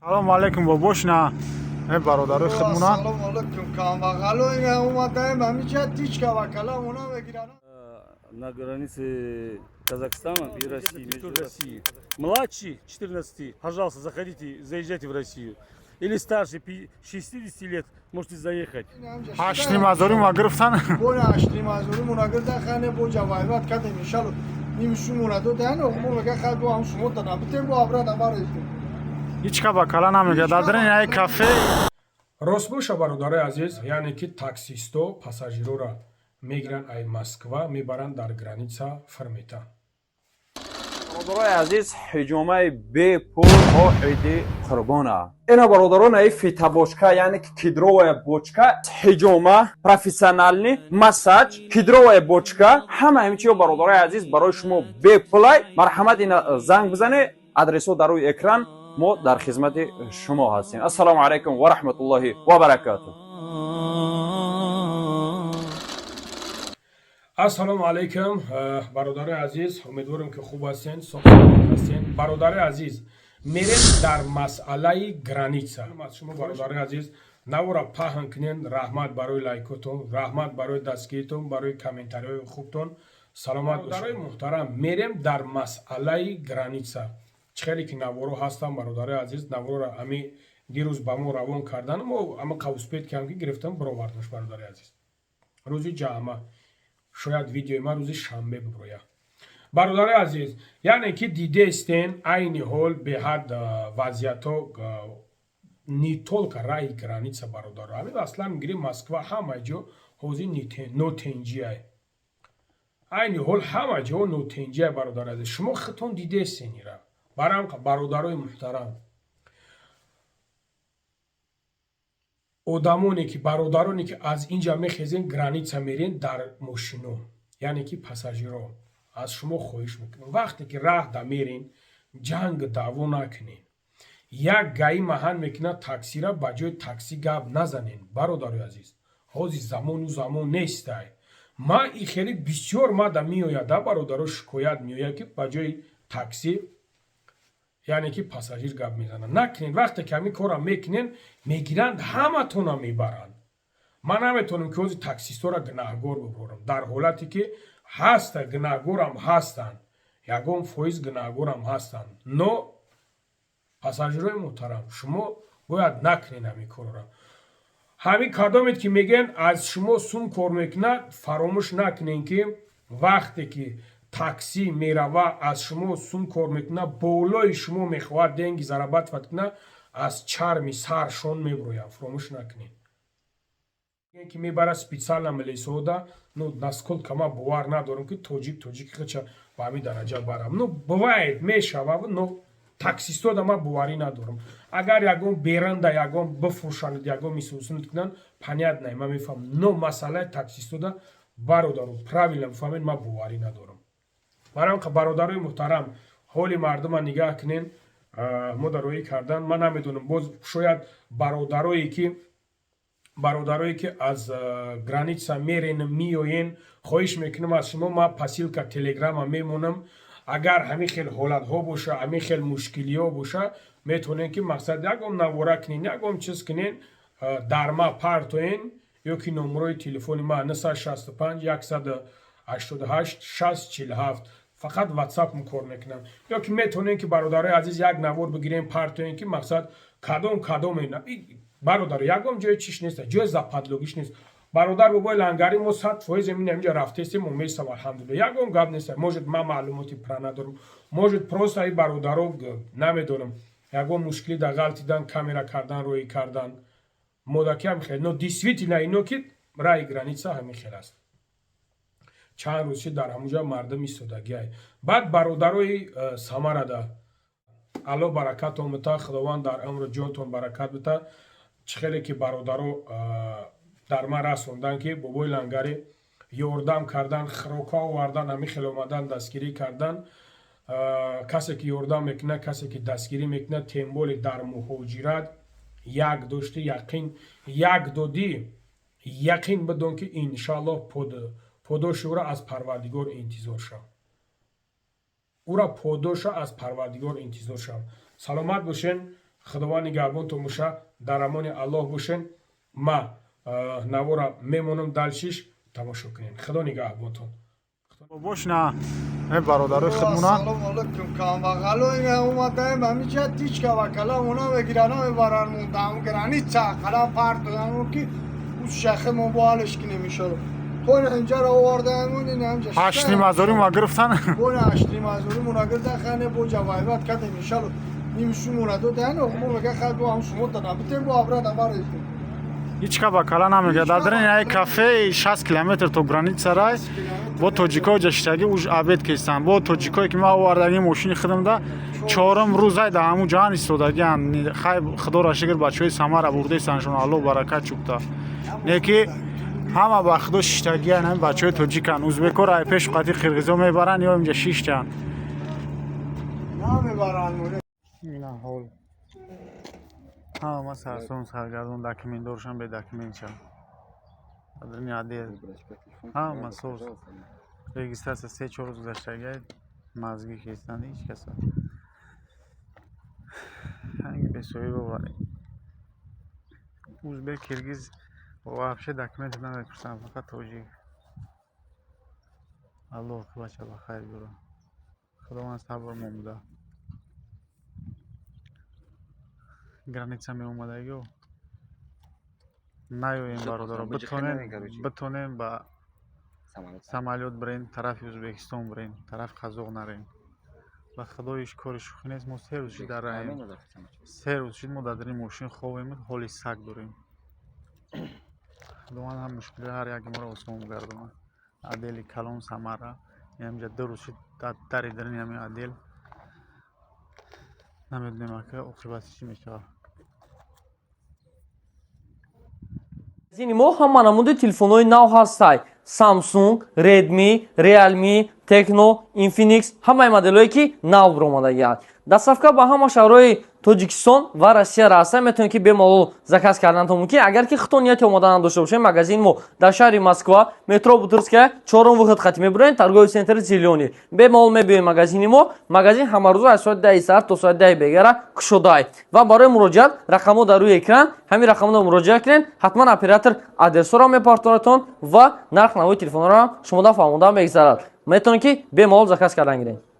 سلام علیکم باباش نه برادر خودمونه سلام علیکم камбағало ина омадаем ҳамича тичка ва калам она мегиранд. На границе Казахстана и России, между Россией. Младший 14, пожалуйста, заходите, заезжайте в Россию. Или старше 60 лет, можете заехать. 8000 ма гирифтан Bona 8000 мона гирда хане бо ҷавайват кадем иншалло нимшу мона додан мо мега хал бо ҳам шумо дана битем бо абрад абаред هیچ کا با کلا نمیگه دادرین یک کافه Ростбоша бародари азиз, яъне ки таксисто пассажирора мегиранд ай Москва, мебаранд дар граница Фармита. برادرای عزیز حجامه بی پول قاعده قربانه اینا برادران ای فیتا بوچکا یعنی که کدروی بوچکا حجامه پروفесіональний масаж کدروی بوچکا همه همچی برادرای عزیز برای شما بی پولای مرحمت اینا زنگ بزنه ادرسو در روی اکران ما در خدمت شما هستیم. السلام علیکم و رحمت الله و برکاته. ассалому алайкум бародари азиз, умедворам ки хуб ҳастен, соҳ саломат ҳастен. бародари азиз, мерем дар масъалаи граница. шумо бародари азиз навора паҳн кунен, раҳмат барои лайкотон, раҳмат барои дастгиритон, барои комментариҳои хубтон. саломат бародари муҳтарам, мерем дар масъалаи граница. чхеле ки наворо ҳастам бародари азиз, наворо ами дирӯз ба мо равон кардан, мо ама қавуспет ки ҳамки гирифтам бировардмаш бародари азиз. рӯзи ҷаъма шояд видеои ман рӯзи шанбе биброя. бародари азиз, яъне ки дидестен айни ҳол беҳад вазъиятҳо не толка раи граница бародаро. ҳамин аслан мигирем Москва ҳама ҷо ҳозир нотенҷиай. айни ҳол ҳама ҷо нотенҷиай бародари азиз. шумо худтон дидестен ира. барам бародарои муҳтарам. одамоне ки бародароне ки аз инҷа мехезен граница мерен дар мошино, яъне ки пассажиро, аз шумо хоҳиш мекунам вақте ки раҳда мерен ҷанг даъво накунен. як гаи маҳал мекунад таксира ба ҷои таксӣ гап назанен. бародари азиз, ҳозир замону замон нестай. ма и хеле бисёр мада меояд бародаро шикоят меояд ки ба ҷои таксӣ яъне ки пассажир гап мезананд. накунен. вақте ки ҳамин корро мекунен мегиранд ҳаматона мебаранд. ман наметавонам ки ҳозир таксистора гунаҳгор биборам, дар ҳолате ки ҳаста гунаҳгорам ҳастанд, ягон фоиз гунаҳгорам ҳастанд. но пассажирои муҳтарам, шумо бояд накунен ҳамин корро. ҳамин кадомет ки мегӯянд аз шумо сум кор мекунад, фаромӯш накунен ки вақте ки таксӣ мерава аз шумо сум кор мекунад, болои шумо мехоҳад денги зарабатват кунад, аз чарми сар шон мебурояд. фаромӯш накунед ки мебарад специална милисода. ну насколько ман бовар надорам ки тоҷик хача ба ҳамин дараҷа барам. ну бывает мешава, но таксистода ман боварӣ надорам. агар ягон беранда ягон бифурӯшанд, ягон мисусунад кунанд, понятное ман мефаҳмам. но масъалаи таксистода бародаро правилно бифаҳмед, ман боварӣ надорам. барам бародарои муҳтарам, ҳоли мардума нигаҳ кунен. мо дароӣ кардан, ман намедонам, боз шояд бародарое ки аз граница мерен меоен, хоҳиш мекунам аз шумо, ман посилка телеграма мемонам. агар ҳамин хел ҳолатҳо боша, ҳамин хел мушкилиҳо боша, метавонем ки мақсад ягон навора кунен, ягон чиз кунен, дар ма партоен, ё ки номерои телефони ма 965 188 647. фақат ватсап кор мекунам. ё ки метавонем ки бародарои азиз як навор бигирем партоен ки мақсад кадом бародаро ягон ҷои чиш нест, ҷои западлогиш нест. бародар бобои лангари мо 100% инҷа рафтестем, уместам алҳамдулилла. ягон гап нест. может ман маълумоти пра надорам, может просто ай бародаро намедонам ягон мушкилӣ да ғалтидан, камера кардан, роӣ кардан, модаки ҳамин хел. но действительно ино ки раи граница ҳамин хел аст. чанд рӯз дар ҳамунҷа мардум истодагиай. баъд бародарои самарада, алло баракатон бита, худованд дар умру ҷонтон баракат бита. чӣ хеле ки бародаро дар ман расондан ки бобои лангари ёрдам кардан, хирока овардан, ҳамин хел омадан дастгирӣ кардан. касе ки ёрдам мекунад, касе ки дастгирӣ мекунад, темболи дар муҳоҷират як дошти, яқин як додӣ, яқин бидон ки иншоаллоҳ подоши ӯро аз парвардигор интизор шав. ӯро подоша аз парвардигор интизор шав. саломат бошен. худованд нигаҳбонтон боша дар амони аллоҳ бошен. ма навора мемонам далшиш тамошо кунед. худо нигаҳбонтон. бош на бародарои худмуна Assalomu alaykum kambag'alo ina omadayim hamicha tichka va kala ona begirana bebaran mundam granica kala pardon ki uz shahri mo bolishki nemishalo to اینجا رو آوردن این همجا 8,000 ما گرفتن بون 8,000 مونا گرفتن خانه با جوایبات کردیم ان شاء الله نیمشو مونا دو دهن او میگه خود با هم شما دادن بتیم با ابراد امر هیچ با کلا نمیگه دادرین یک کافه 60 کیلومتر تو گرانیت رای با توجیکا جشتگی اوج عبید کیستن با توجیکایی که ما آوردگی ماشین خودم دا چهارم روزای دا همو جهان استودگیان خیر خدا را شکر بچهای سمر برده سنشون الله برکت چوبتا نیکی همه با خدا ششتگیان هم بچهای توجیکان ازبکو رای پیش قاطی قرقیزو میبرن یا اینجا 6 تن نمیبرن اینا حال ما سرسون سرگردون داکیمین دورشن به داکیمینشن دادرین عادی ما سوز رجیستراسیون 3-4 روز گذشته مازگی کیستن هیچ کس hangi bir soyu var. Uzbek, Kirgiz вообще документы надо писать, fakat توجیه. Allah بچه بخیر برو. خداوند صبر مومده. گرانیتسا می اومدگیو. نیایم برادر. بتونیم با سامالیات برین طرف ازبکستان برین طرف قزاق نرین. و خدایش کارش خوب نیست ما 3 روز در راهیم 3 روز ما در ماشین خوابیم حالی سگ داریم خداوند هم مشکل هر یک ما را آسان گردونه عدل کلان سمره اینجا 2 روز در درین همین عدل نمیدونیم که عاقبتش چی میشه Зини мо ҳама намуди телефонҳои нав ҳастай. Samsung, Redmi, Realme, Tecno, Infinix ҳамаи моделҳое ки нав биромадагианд. Дастсафка ба ҳама шаҳрҳои Тоҷикистон ва Россия раста метавонед ки бемалол заказ карданатон мумкин. Агар ки худтон нияти омадан дошта бошед, магазин мо дар шаҳри Москва, метро Бутырская, 4-ум выход хати мебуред, торговый центр Зелёный. Бемалол мебиёед магазини мо. Магазин ҳамарӯза аз соати 10 сар то соати 10 бегара кушодай. Ва барои муроҷиат рақамҳо дар рӯи экран, ҳамин рақамҳоро муроҷиат кунед. Ҳатман оператор адресҳоро мепартонатон ва нарх навои телефонҳоро шумо дар фаҳмодан мегзарад. метавонед ки бемалол заказ кардан гиред.